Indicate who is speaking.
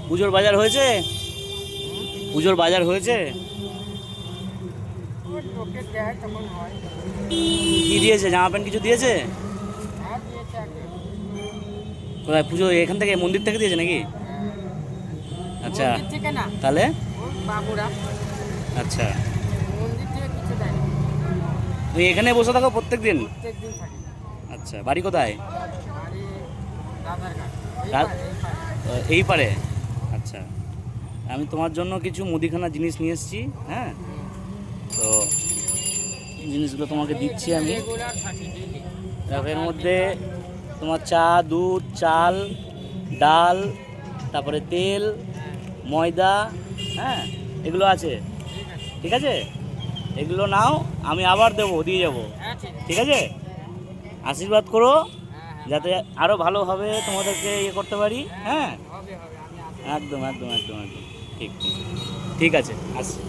Speaker 1: পুজোর বাজার হয়েছে? পুজোর বাজার হয়েছে? কি দিয়েছে? জামা প্যান্ট কিছু দিয়েছে? কোথায় পুজো? এখান থেকে মন্দির থেকে দিয়েছে নাকি? আচ্ছা, তাহলে আচ্ছা, তুমি এখানে বসে থাকো প্রত্যেক দিন? আচ্ছা, বাড়ি কোথায়? এই পারে। আচ্ছা, আমি তোমার জন্য কিছু মুদিখানা জিনিস নিয়ে এসেছি। হ্যাঁ, তো জিনিসগুলো তোমাকে দিচ্ছি আমি। এর মধ্যে তোমার চা, দুধ, চাল, ডাল, তারপরে তেল, ময়দা, হ্যাঁ, এগুলো আছে। ঠিক আছে, এগুলো নাও, আমি আবার দিয়ে যাবো। ঠিক আছে, আশীর্বাদ করো যাতে আরও ভালোভাবে তোমাদেরকে ইয়ে করতে পারি। হ্যাঁ, একদম একদম একদম একদম ঠিক ঠিক ঠিক আছে, আসছি।